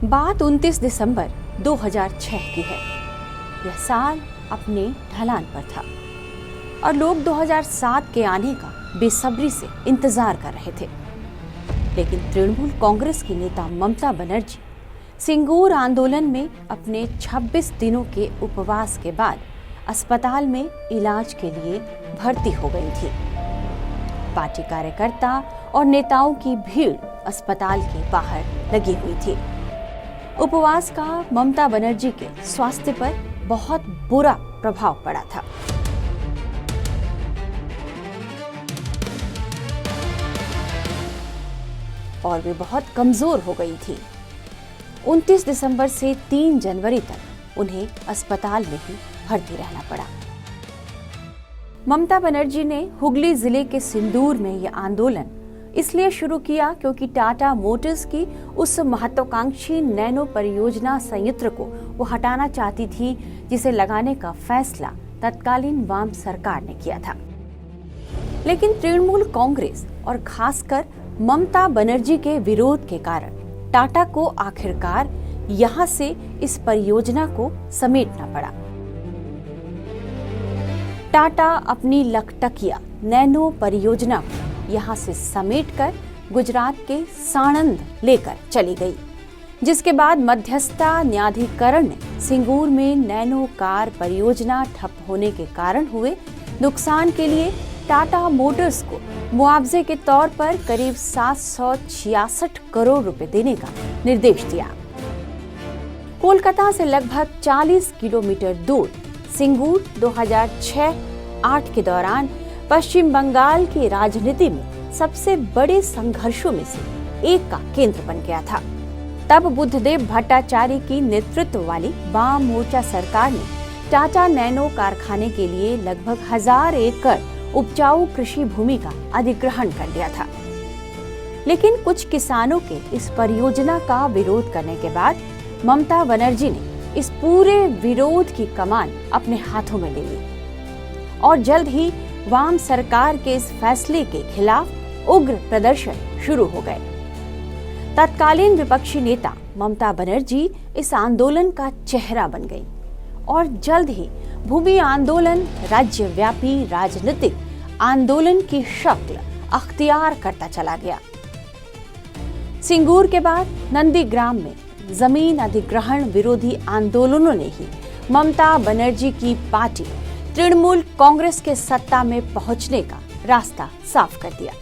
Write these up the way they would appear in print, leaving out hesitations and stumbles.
बात 29 दिसंबर 2006 की है। यह साल अपने ढलान पर था और लोग 2007 के आने का बेसब्री से इंतजार कर रहे थे। लेकिन तृणमूल कांग्रेस की नेता ममता बनर्जी सिंगूर आंदोलन में अपने 26 दिनों के उपवास के बाद अस्पताल में इलाज के लिए भर्ती हो गई थी। पार्टी कार्यकर्ता और नेताओं की भीड़ अस्पताल के बाहर लगी हुई थी। उपवास का ममता बनर्जी के स्वास्थ्य पर बहुत बुरा प्रभाव पड़ा था। और वे बहुत कमजोर हो गई थी। 29 दिसंबर से 3 जनवरी तक उन्हें अस्पताल में ही भर्ती रहना पड़ा। ममता बनर्जी ने हुगली जिले के सिंदूर में यह आंदोलन इसलिए शुरू किया क्योंकि टाटा मोटर्स की उस महत्वाकांक्षी नैनो परियोजना संयंत्र को वो हटाना चाहती थी, जिसे लगाने का फैसला तत्कालीन वाम सरकार ने किया था। लेकिन तृणमूल कांग्रेस और खासकर ममता बनर्जी के विरोध के कारण टाटा को आखिरकार यहां से इस परियोजना को समेटना पड़ा। टाटा अपनी लखटकिया नैनो परियोजना को यहां से समेटकर गुजरात के साणंद लेकर चली गई, जिसके बाद मध्यस्थता न्यायाधिकरण ने सिंगूर में नैनो कार परियोजना ठप होने के कारण हुए नुकसान के लिए टाटा मोटर्स को मुआवजे के तौर पर करीब 766 करोड़ रुपए देने का निर्देश दिया। कोलकाता से लगभग 40 किलोमीटर दूर सिंगूर 2006-08 के दौरान पश्चिम बंगाल की राजनीति में सबसे बड़े संघर्षों में से एक का केंद्र बन गया था। तब बुद्धदेव भट्टाचार्य की नेतृत्व वाली वाम मोर्चा सरकार ने टाटा नैनो कारखाने के लिए लगभग 1000 एकड़ उपजाऊ कृषि भूमि का अधिग्रहण कर लिया था। लेकिन कुछ किसानों के इस परियोजना का विरोध करने के बाद ममता बनर्जी ने इस पूरे विरोध की कमान अपने हाथों में ले ली और जल्द ही वाम सरकार के इस फैसले के खिलाफ उग्र प्रदर्शन शुरू हो गए। तत्कालीन विपक्षी नेता ममता बनर्जी इस आंदोलन का चेहरा बन गई और जल्द ही भूमि आंदोलन राज्यव्यापी राजनीतिक आंदोलन की शक्ल अख्तियार करता चला गया। सिंगूर के बाद नंदीग्राम में जमीन अधिग्रहण विरोधी आंदोलनों ने ही ममता बनर्जी की पार्टी तृणमूल कांग्रेस के सत्ता में पहुंचने का रास्ता साफ कर दिया।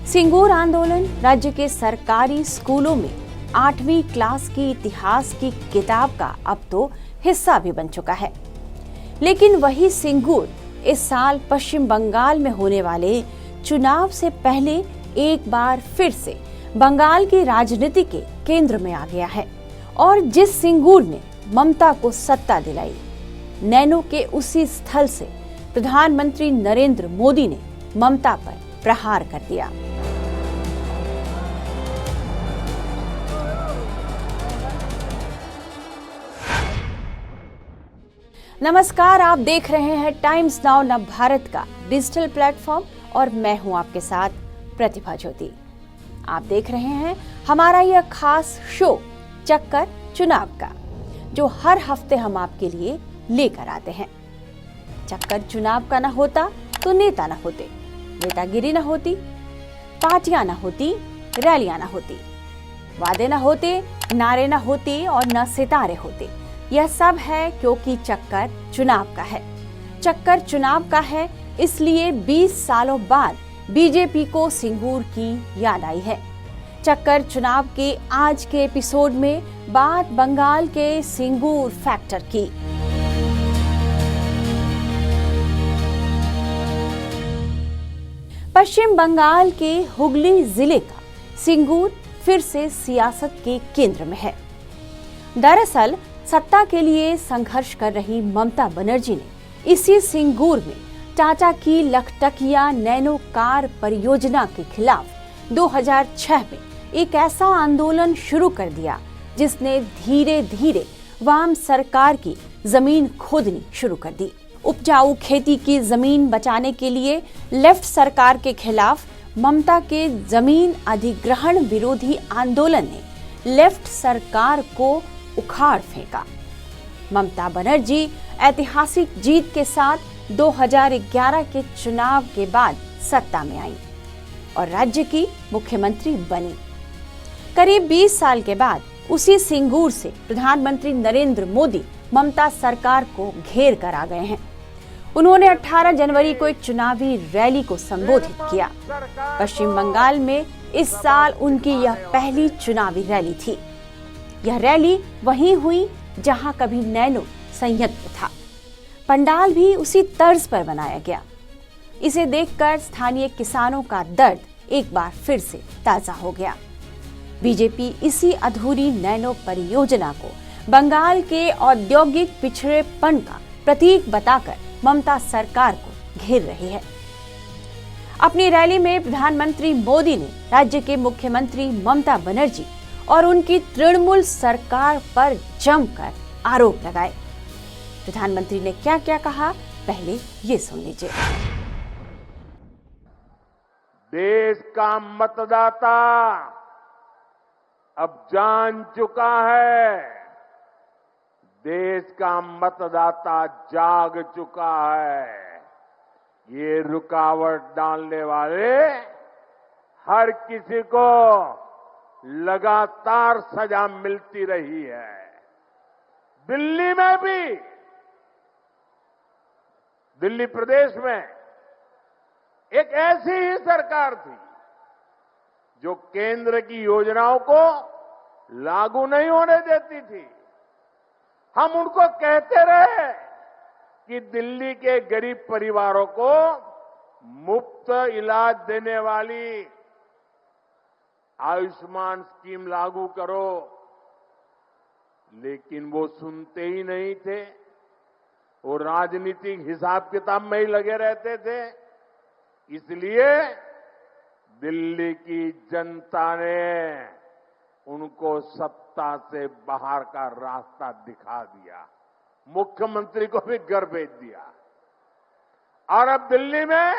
सिंगूर आंदोलन राज्य के सरकारी स्कूलों में 8वीं क्लास की इतिहास की किताब का अब तो हिस्सा भी बन चुका है। लेकिन वही सिंगूर इस साल पश्चिम बंगाल में होने वाले चुनाव से पहले एक बार फिर से बंगाल की राजनीति के केंद्र में आ गया है और जिस सिंगूर ने ममता को सत्ता दिलाई, नैनो के उसी स्थल से प्रधानमंत्री नरेंद्र मोदी ने ममता पर प्रहार कर दिया। नमस्कार, आप देख रहे हैं टाइम्स नाउ नव भारत का डिजिटल प्लेटफॉर्म और मैं हूं आपके साथ प्रतिभा ज्योति। आप देख रहे हैं हमारा यह खास शो चक्कर चुनाव का, जो हर हफ्ते हम आपके लिए लेकर आते हैं। चक्कर चुनाव का ना होता तो नेता ना होते, नेतागिरी ना होती, पार्टियां ना होती, रैलियां ना होती, वादे ना होते, नारे ना होते और न सितारे होते। यह सब है क्योंकि चक्कर चुनाव का है। चक्कर चुनाव का है इसलिए 20 सालों बाद बीजेपी को सिंगूर की याद आई है। चक्कर चुनाव के आज के एपिसोड में बात बंगाल के सिंगूर फैक्टर की। पश्चिम बंगाल के हुगली जिले का सिंगूर फिर से सियासत के केंद्र में है। दरअसल सत्ता के लिए संघर्ष कर रही ममता बनर्जी ने इसी सिंगूर में टाटा की लखटकिया नैनो कार परियोजना के खिलाफ 2006 में एक ऐसा आंदोलन शुरू कर दिया जिसने धीरे धीरे वाम सरकार की जमीन खोदनी शुरू कर दी। उपजाऊ खेती की जमीन बचाने के लिए लेफ्ट सरकार के खिलाफ ममता के जमीन अधिग्रहण विरोधी आंदोलन ने लेफ्ट सरकार को उखाड़ फेंका। ममता बनर्जी ऐतिहासिक जीत के साथ 2011 के चुनाव के बाद सत्ता में आई और राज्य की मुख्यमंत्री बनी। करीब 20 साल के बाद उसी सिंगूर से प्रधानमंत्री नरेंद्र मोदी ममता सरकार को घेर कर आ गए हैं। उन्होंने 18 जनवरी को एक चुनावी रैली को संबोधित किया। पश्चिम बंगाल में इस साल उनकी यह पहली चुनावी रैली थी। यह रैली वहीं हुई जहां कभी नैनो संयंत्र था। पंडाल भी उसी तर्ज पर बनाया गया। इसे देखकर स्थानीय किसानों का दर्द एक बार फिर से ताजा हो गया। बीजेपी इसी अधूरी नैनो परियोजना को बंगाल के औद्योगिक पिछड़ेपन का प्रतीक बताकर ममता सरकार को घेर रही है। अपनी रैली में प्रधानमंत्री मोदी ने राज्य के मुख्यमंत्री ममता बनर्जी और उनकी तृणमूल सरकार पर जमकर आरोप लगाए। प्रधानमंत्री ने क्या क्या कहा, पहले ये सुन लीजिए। देश का मतदाता अब जान चुका है, देश का मतदाता जाग चुका है। ये रुकावट डालने वाले हर किसी को लगातार सजा मिलती रही है। दिल्ली में भी, दिल्ली प्रदेश में एक ऐसी ही सरकार थी जो केंद्र की योजनाओं को लागू नहीं होने देती थी। हम उनको कहते रहे कि दिल्ली के गरीब परिवारों को मुफ्त इलाज देने वाली आयुष्मान स्कीम लागू करो, लेकिन वो सुनते ही नहीं थे। वो राजनीतिक हिसाब किताब में ही लगे रहते थे। इसलिए दिल्ली की जनता ने उनको सत्ता से बाहर का रास्ता दिखा दिया, मुख्यमंत्री को भी घर भेज दिया। और अब दिल्ली में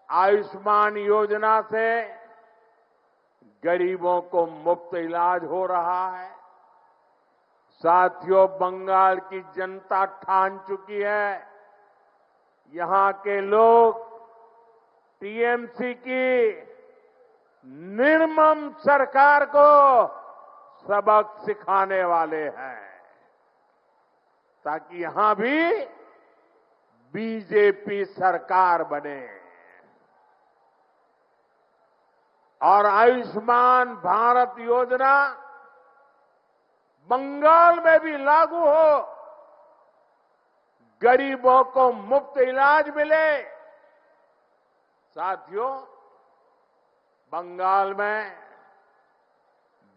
आयुष्मान योजना से गरीबों को मुफ्त इलाज हो रहा है। साथियों, बंगाल की जनता ठान चुकी है, यहां के लोग टीएमसी की निर्मम सरकार को सबक सिखाने वाले हैं, ताकि यहां भी बीजेपी सरकार बने और आयुष्मान भारत योजना बंगाल में भी लागू हो, गरीबों को मुफ्त इलाज मिले। साथियों, बंगाल में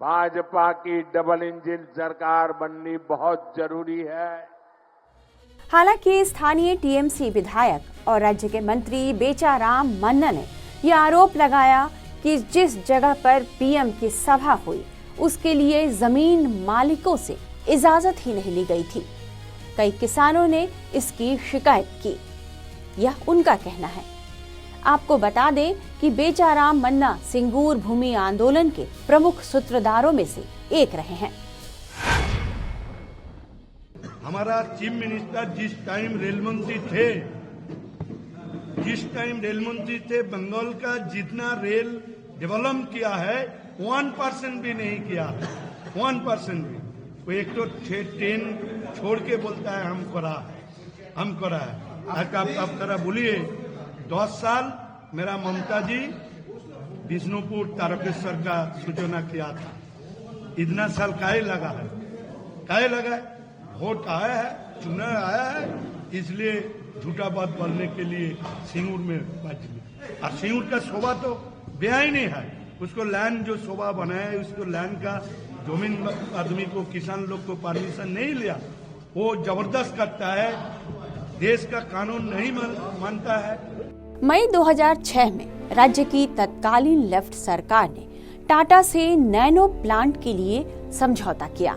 भाजपा की डबल इंजन सरकार बननी बहुत जरूरी है। हालांकि स्थानीय टीएमसी विधायक और राज्य के मंत्री बेचाराम मन्ना ने यह आरोप लगाया कि जिस जगह पर पीएम की सभा हुई उसके लिए जमीन मालिकों से इजाजत ही नहीं ली गई थी। कई किसानों ने इसकी शिकायत की। यह उनका कहना है। आपको बता दें कि बेचाराम मन्ना सिंगूर भूमि आंदोलन के प्रमुख सूत्रधारों में से एक रहे हैं। हमारा चीफ मिनिस्टर जिस टाइम रेल मंत्री थे, बंगाल का जितना रेल डेवलप किया है 1% भी नहीं किया, 1% भी। वो एक तो ट्रेन छोड़ के बोलता है हम करा है। आप जरा बोलिए, 10 साल मेरा ममता जी विष्णुपुर तारकेश्वर का सूचना किया था। इतना साल काहे लगा है? वोट आया है, चुनाव आया है, इसलिए झूठा बात बोलने के लिए सिंगूर में बात ली। और सिंगूर का शोभा तो बेहा ही नहीं है। उसको लैंड जो शोभा बनाया है, उसको लैंड का जमीन आदमी को, किसान लोग को परमिशन नहीं लिया। वो जबरदस्त करता है, देश का कानून नहीं मानता है। मई 2006 में राज्य की तत्कालीन लेफ्ट सरकार ने टाटा से नैनो प्लांट के लिए समझौता किया।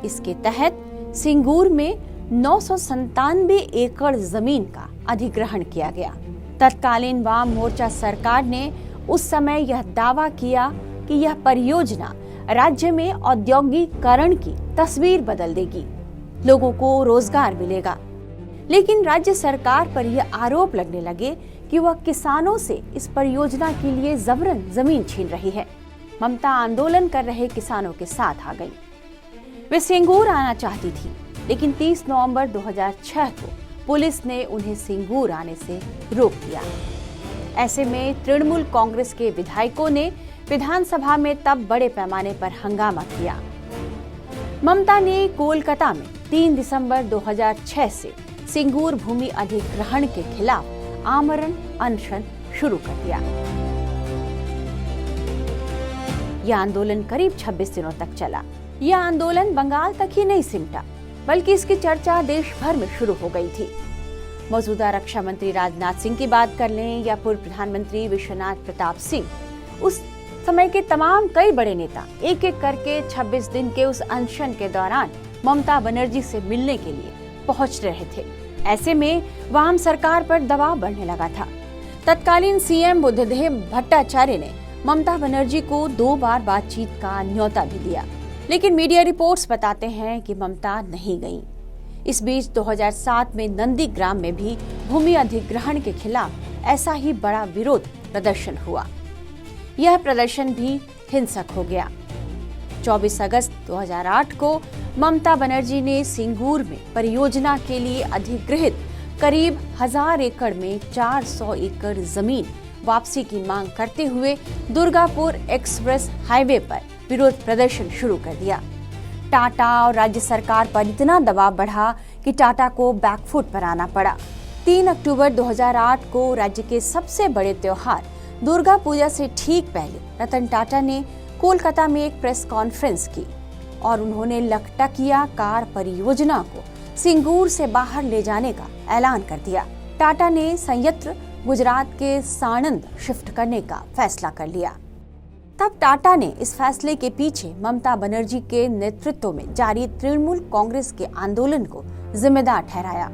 इसके तहत सिंगूर में 997 एकड़ जमीन का अधिग्रहण किया गया। तत्कालीन वाम मोर्चा सरकार ने उस समय यह दावा किया कि यह परियोजना राज्य में औद्योगिकरण की तस्वीर बदल देगी, लोगों को रोजगार मिलेगा। लेकिन राज्य सरकार पर यह आरोप लगने लगे कि वह किसानों से इस परियोजना के लिए जबरन जमीन छीन रही है। ममता आंदोलन कर रहे किसानों के साथ आ गई। वे सिंगूर आना चाहती थी, लेकिन 30 नवंबर 2006 को पुलिस ने उन्हें सिंगूर आने से रोक दिया। ऐसे में तृणमूल कांग्रेस के विधायकों ने विधानसभा में तब बड़े पैमाने पर हंगामा किया। ममता ने कोलकाता में 3 दिसंबर 2006 से सिंगूर भूमि अधिग्रहण के खिलाफ आमरण अनशन शुरू कर दिया। यह आंदोलन करीब 26 दिनों तक चला। यह आंदोलन बंगाल तक ही नहीं सिमटा, बल्कि इसकी चर्चा देश भर में शुरू हो गई थी। मौजूदा रक्षा मंत्री राजनाथ सिंह की बात कर लें या पूर्व प्रधानमंत्री विश्वनाथ प्रताप सिंह, उस समय के तमाम कई बड़े नेता एक एक करके 26 दिन के उस अनशन के दौरान ममता बनर्जी से मिलने के लिए पहुंच रहे थे। ऐसे में वाम सरकार पर दबाव बढ़ने लगा था। तत्कालीन सीएम बुद्धदेव भट्टाचार्य ने ममता बनर्जी को 2 बार बातचीत का न्योता भी दिया, लेकिन मीडिया रिपोर्ट्स बताते हैं कि ममता नहीं गईं। इस बीच 2007 में नंदीग्राम में भी भूमि अधिग्रहण के खिलाफ ऐसा ही बड़ा विरोध प्रदर्शन हुआ। यह प्रदर्शन भी हिंसक हो गया। 24 अगस्त 2008 को ममता बनर्जी ने सिंगूर में परियोजना के लिए अधिग्रहित करीब 1000 एकड़ में 400 एकड़ जमीन वापसी की मांग करते हुए दुर्गापुर एक्सप्रेस हाईवे पर विरोध प्रदर्शन शुरू कर दिया। टाटा और राज्य सरकार पर इतना दबाव बढ़ा कि टाटा को बैकफुट पर आना पड़ा। 3 अक्टूबर 2008 को राज्य के सबसे बड़े त्योहार दुर्गा पूजा से ठीक पहले रतन टाटा ने कोलकाता में एक प्रेस कॉन्फ्रेंस की और उन्होंने लखटकिया कार परियोजना को सिंगूर से बाहर ले जाने का ऐलान कर दिया। टाटा ने संयंत्र गुजरात के साणंद शिफ्ट करने का फैसला कर लिया। तब टाटा ने इस फैसले के पीछे ममता बनर्जी के नेतृत्व में जारी तृणमूल कांग्रेस के आंदोलन को जिम्मेदार ठहराया।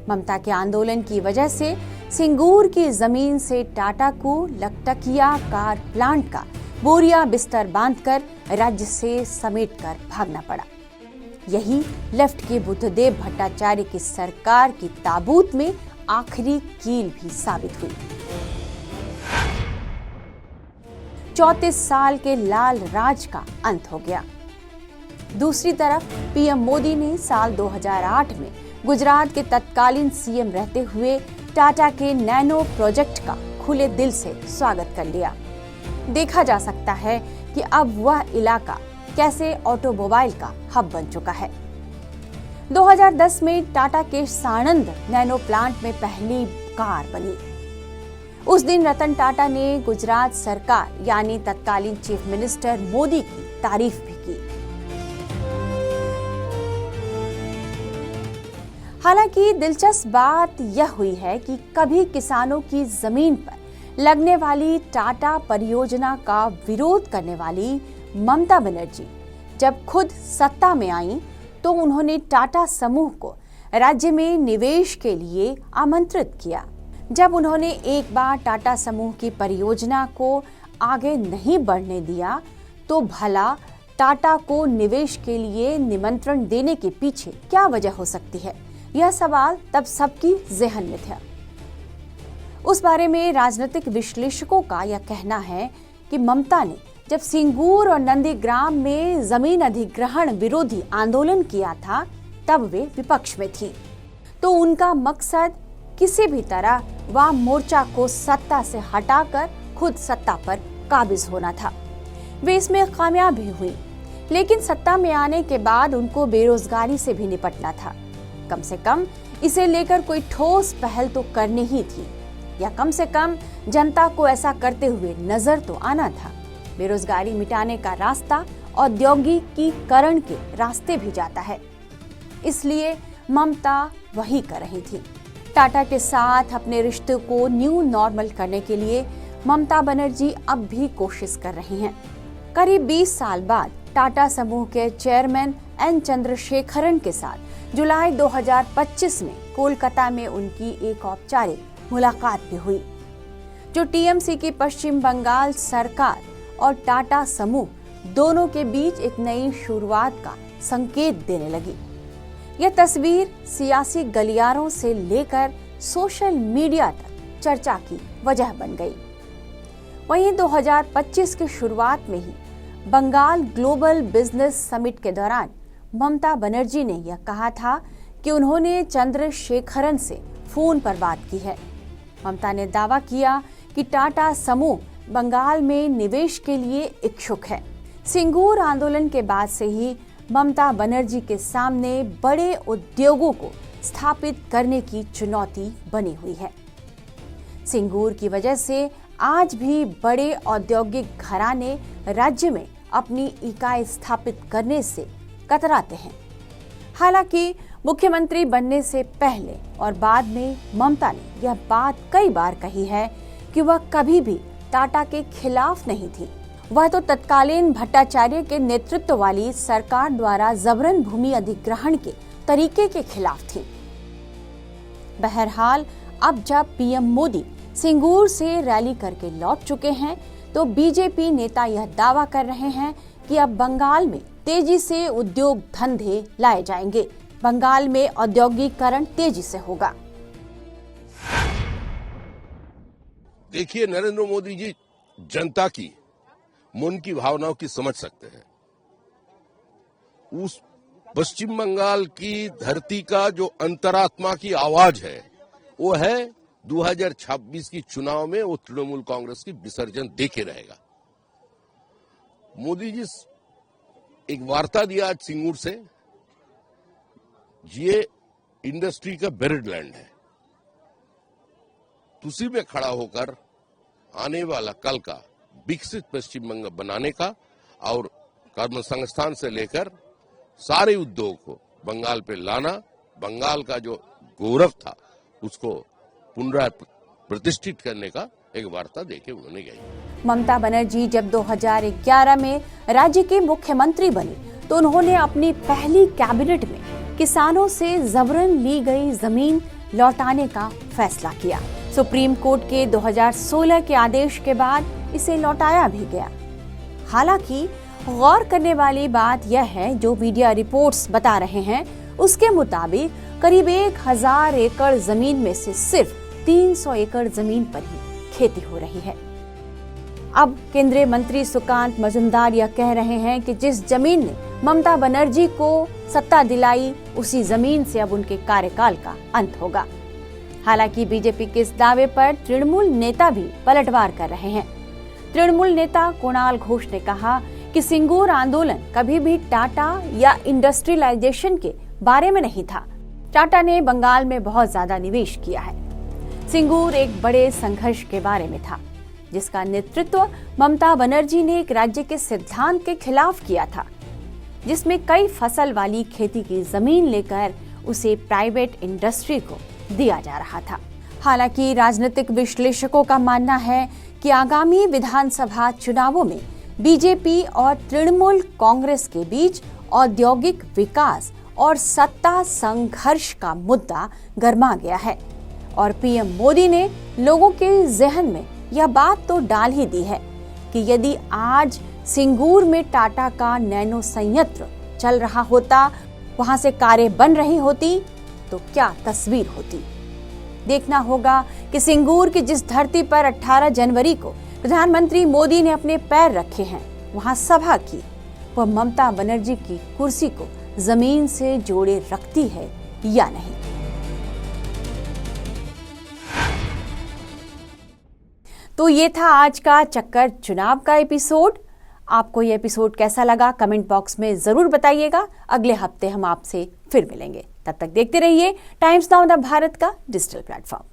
ममता के आंदोलन की वजह से सिंगूर की जमीन से टाटा को लखटकिया कार प्लांट का बोरिया बिस्तर बांधकर राज्य से समेटकर भागना पड़ा। यही लेफ्ट के बुद्धदेव भट्टाचार्य की सरकार की ताबूत में आखिरी कील भी साबित हुई। 34 साल के लाल राज का अंत हो गया। दूसरी तरफ पीएम मोदी ने साल 2008 में गुजरात के तत्कालीन सीएम रहते हुए टाटा के नैनो प्रोजेक्ट का खुले दिल से स्वागत कर लिया। देखा जा सकता है कि अब वह इलाका कैसे ऑटोमोबाइल का हब बन चुका है। 2010 में टाटा के साणंद नैनो प्लांट में पहली कार बनी। उस दिन रतन टाटा ने गुजरात सरकार यानी तत्कालीन चीफ मिनिस्टर मोदी की तारीफ भी की। हालांकि दिलचस्प बात यह हुई है कि कभी किसानों की जमीन पर लगने वाली टाटा परियोजना का विरोध करने वाली ममता बनर्जी जब खुद सत्ता में आई तो उन्होंने टाटा समूह को राज्य में निवेश के लिए आमंत्रित किया। जब उन्होंने एक बार टाटा समूह की परियोजना को आगे नहीं बढ़ने दिया तो भला टाटा को निवेश के लिए निमंत्रण देने के पीछे क्या वजह हो सकती है? यह सवाल तब सबकी ज़हन में था। उस बारे में राजनीतिक विश्लेषकों का यह कहना है कि ममता ने जब सिंगूर और नंदीग्राम में जमीन अधिग्रहण विरोधी आंदोलन किया था तब वे विपक्ष में थी, तो उनका मकसद किसी भी तरह वाम मोर्चा को सत्ता से हटाकर खुद सत्ता पर काबिज होना था। वे इसमें कामयाब भी हुई, लेकिन सत्ता में आने के बाद उनको बेरोजगारी से भी निपटना था। कम से कम इसे लेकर कोई ठोस पहल तो करनी ही थी, या कम से कम जनता को ऐसा करते हुए नजर तो आना था। बेरोजगारी मिटाने का रास्ता औद्योगिकीकरण के रास्ते भी जाता है, इसलिए ममता वही कर रही थी। टाटा के साथ अपने रिश्ते को न्यू नॉर्मल करने के लिए ममता बनर्जी अब भी कोशिश कर रही हैं। करीब 20 साल बाद टाटा समूह के चेयरमैन एन चंद्रशेखरन के साथ जुलाई 2025 में कोलकाता में उनकी एक औपचारिक मुलाकात भी हुई, जो टीएमसी की पश्चिम बंगाल सरकार और टाटा समूह दोनों के बीच एक नई शुरुआत का संकेत देने लगी। यह तस्वीर सियासी गलियारों से लेकर सोशल मीडिया तक चर्चा की वजह बन गई। वहीं 2025 की शुरुआत में ही बंगाल ग्लोबल बिजनेस समिट के दौरान ममता बनर्जी ने यह कहा था कि उन्होंने चंद्रशेखरन से फोन पर बात की है। ममता ने दावा किया कि टाटा समूह बंगाल में निवेश के लिए इच्छुक है। सिंगूर आंदोलन के बाद से ही ममता बनर्जी के सामने बड़े उद्योगों को स्थापित करने की चुनौती बनी हुई है। सिंगूर की वजह से आज भी बड़े औद्योगिक घराने राज्य में अपनी इकाई स्थापित करने से कतराते हैं। हालांकि मुख्यमंत्री बनने से पहले और बाद में ममता ने यह बात कई बार कही है कि वह कभी भी टाटा के खिलाफ नहीं थी। वह तो तत्कालीन भट्टाचार्य के नेतृत्व वाली सरकार द्वारा जबरन भूमि अधिग्रहण के तरीके के खिलाफ थी। बहरहाल अब जब पीएम मोदी सिंगूर से रैली करके लौट चुके हैं तो बीजेपी नेता यह दावा कर रहे हैं कि अब बंगाल में तेजी से उद्योग धंधे लाए जाएंगे। बंगाल में औद्योगिकरण तेजी से होगा। देखिए, नरेंद्र मोदी जी जनता की मन की भावनाओं की समझ सकते हैं। उस पश्चिम बंगाल की धरती का जो अंतरात्मा की आवाज है वो है 2026 की चुनाव में वो तृणमूल कांग्रेस की विसर्जन देके रहेगा। मोदी जी एक वार्ता दिया आज सिंगूर से, ये इंडस्ट्री का बेरिड लैंड है। उसी में खड़ा होकर आने वाला कल का विकसित पश्चिम बंगाल बनाने का और कर्म संस्थान से लेकर सारे उद्योग को बंगाल पे लाना, बंगाल का जो गौरव था उसको पुनर्प्रतिष्ठित करने का एक वार्ता देके उन्होंने गई। ममता बनर्जी जब 2011 में राज्य के मुख्यमंत्री बनी तो उन्होंने अपनी पहली कैबिनेट में किसानों से जबरन ली गई जमीन लौटाने का फैसला किया। सुप्रीम कोर्ट के 2016 के आदेश के बाद इसे लौटाया भी गया। हालांकि गौर करने वाली बात यह है, जो मीडिया रिपोर्ट्स बता रहे हैं उसके मुताबिक करीब 1000 एकड़ जमीन में से सिर्फ 300 एकड़ जमीन पर ही खेती हो रही है। अब केंद्रीय मंत्री सुकांत मजूमदार यह कह रहे हैं कि जिस जमीन ने ममता बनर्जी को सत्ता दिलाई उसी जमीन से अब उनके कार्यकाल का अंत होगा। हालांकि बीजेपी के इस दावे पर तृणमूल नेता भी पलटवार कर रहे हैं। तृणमूल नेता कुणाल घोष ने कहा कि सिंगूर आंदोलन कभी भी टाटा या इंडस्ट्रियलाइजेशन के बारे में नहीं था। टाटा ने बंगाल में बहुत ज्यादा निवेश किया है। सिंगूर एक बड़े संघर्ष के बारे में था जिसका नेतृत्व ममता बनर्जी ने एक राज्य के सिद्धांत के खिलाफ किया था, जिसमें कई फसल वाली खेती की जमीन लेकर उसे प्राइवेट इंडस्ट्री को दिया जा रहा था। हालांकि राजनीतिक विश्लेषकों का मानना है कि आगामी विधानसभा चुनावों में बीजेपी और तृणमूल कांग्रेस के बीच औद्योगिक विकास और सत्ता संघर्ष का मुद्दा गर्मा गया है और पीएम मोदी ने लोगों के जहन में यह बात तो डाल ही दी है कि यदि आज सिंगूर में टाटा का नैनो संयंत्र चल रहा होता, वहां से कारें बन रही होती तो क्या तस्वीर होती। देखना होगा कि सिंगूर की जिस धरती पर 18 जनवरी को प्रधानमंत्री मोदी ने अपने पैर रखे हैं, वहां सभा की, वह ममता बनर्जी की कुर्सी को जमीन से जोड़े रखती है या नहीं। तो ये था आज का चक्कर चुनाव का एपिसोड। आपको ये एपिसोड कैसा लगा कमेंट बॉक्स में जरूर बताइएगा। अगले हफ्ते हम आपसे फिर मिलेंगे। तब तक देखते रहिए टाइम्स नाउ द भारत का डिजिटल प्लेटफॉर्म।